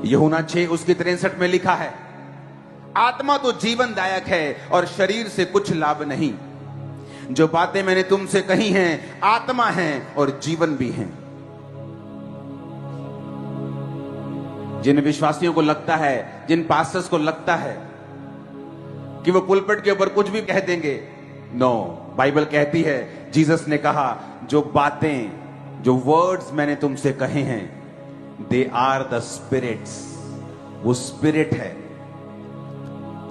यूहन्ना 6 उसकी 63 में लिखा है, आत्मा तो जीवनदायक है और शरीर से कुछ लाभ नहीं। जो बातें मैंने तुमसे कही हैं आत्मा हैं और जीवन भी हैं। जिन विश्वासियों को लगता है, जिन पास्टर्स को लगता है कि वो पुलपिट के ऊपर कुछ भी कह देंगे, नो, बाइबल कहती है, जीसस ने कहा जो बातें, जो वर्ड्स मैंने तुमसे कहे हैं, दे आर द स्पिरिट्स, वो स्पिरिट है।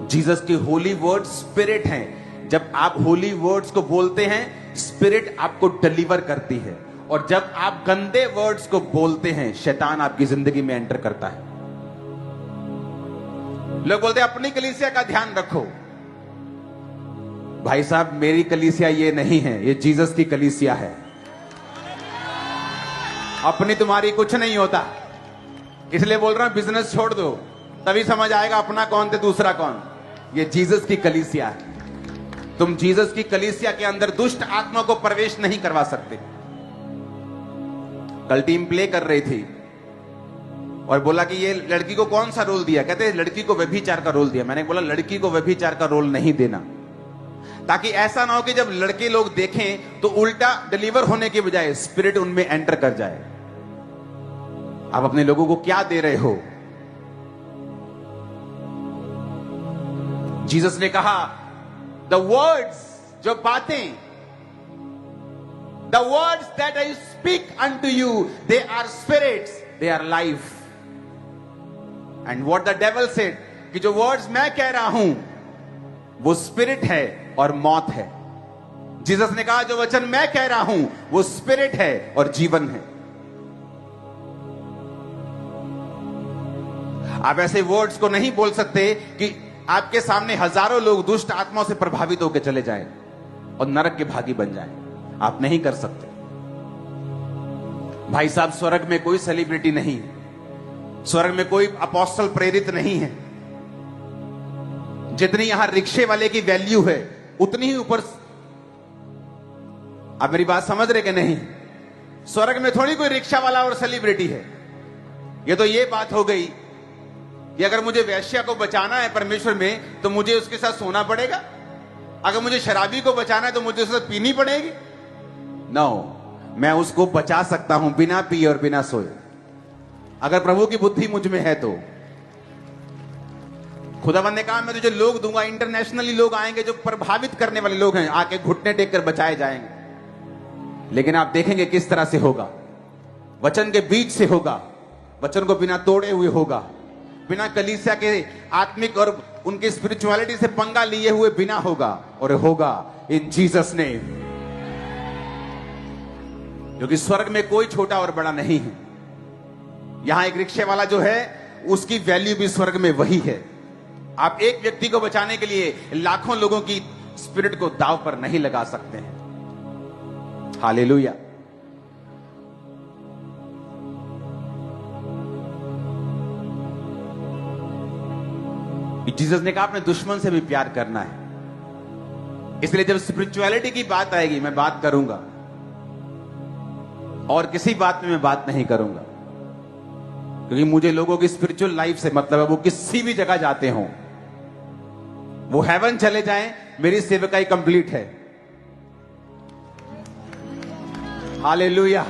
जीसस की होली वर्ड स्पिरिट हैं। जब आप होली वर्ड्स को बोलते हैं, स्पिरिट आपको डिलीवर करती है, और जब आप गंदे वर्ड्स को बोलते हैं, शैतान आपकी जिंदगी में एंटर करता है। लोग बोलते हैं अपनी कलीसिया का ध्यान रखो। भाई साहब, मेरी कलीसिया ये नहीं है, ये जीसस की कलीसिया है। अपनी तुम्हारी कुछ नहीं होता, इसलिए बोल रहा हूं बिजनेस छोड़ दो, तभी समझ आएगा अपना कौन थे दूसरा कौन। ये जीसस की कलीसिया है। तुम जीसस की कलीसिया के अंदर दुष्ट आत्मा को प्रवेश नहीं करवा सकते। कल टीम प्ले कर रही थी और बोला कि ये लड़की को कौन सा रोल दिया, कहते लड़की को व्यभिचार का रोल दिया। मैंने बोला लड़की को व्यभिचार का रोल नहीं देना, ताकि ऐसा ना हो कि जब लड़के लोग देखें तो उल्टा डिलीवर होने के बजाय स्पिरिट उनमें एंटर कर जाए। आप अपने लोगों को क्या दे रहे हो? जीसस ने कहा द वर्ड्स, जो बातें, the words that I speak unto you, they are spirits, they are life. And what the devil said, कि जो वर्ड्स मैं कह रहा हूं वो स्पिरिट है और मौत है। जीसस ने कहा जो वचन मैं कह रहा हूं वो स्पिरिट है और जीवन है। आप ऐसे वर्ड्स को नहीं बोल सकते कि आपके सामने हजारों लोग दुष्ट आत्माओं से प्रभावित होकर चले जाएं और नरक के भागी बन जाएं। आप नहीं कर सकते। भाई साहब, स्वर्ग में कोई सेलिब्रिटी नहीं है, स्वर्ग में कोई अपोस्टल प्रेरित नहीं है। जितनी यहां रिक्शे वाले की वैल्यू है उतनी ही ऊपर। आप मेरी बात समझ रहे कि नहीं? स्वर्ग में थोड़ी कोई रिक्शा वाला और सेलिब्रिटी है। ये तो ये बात हो गई कि अगर मुझे वैश्या को बचाना है परमेश्वर में तो मुझे उसके साथ सोना पड़ेगा, अगर मुझे शराबी को बचाना है तो मुझे उसके साथ पीनी पड़ेगी। नो, मैं उसको बचा सकता हूं बिना पिए और बिना सोए, अगर प्रभु की बुद्धि मुझ में है तो। खुदावंद ने कहा मैं तुझे लोग दूंगा, इंटरनेशनली लोग आएंगे जो प्रभावित करने वाले लोग हैं, आके घुटने टेक कर बचाए जाएंगे। लेकिन आप देखेंगे किस तरह से होगा। वचन के बीच से होगा, वचन को बिना तोड़े हुए होगा, बिना कलीसिया के आत्मिक और उनके स्पिरिचुअलिटी से पंगा लिए हुए बिना होगा, और होगा इन जीसस नेम। क्योंकि स्वर्ग में कोई छोटा और बड़ा नहीं है। यहां एक रिक्शे वाला जो है उसकी वैल्यू भी स्वर्ग में वही है। आप एक व्यक्ति को बचाने के लिए लाखों लोगों की स्पिरिट को दांव पर नहीं लगा सकते हैं। हालेलुया। जीसस ने कहा अपने दुश्मन से भी प्यार करना है। इसलिए जब स्पिरिचुअलिटी की बात आएगी मैं बात करूंगा, और किसी बात में मैं बात नहीं करूंगा, क्योंकि मुझे लोगों की स्पिरिचुअल लाइफ से मतलब है वो किसी भी जगह जाते हों, वो हेवन चले जाएं, मेरी सेवकाई कंप्लीट है। हालेलुया।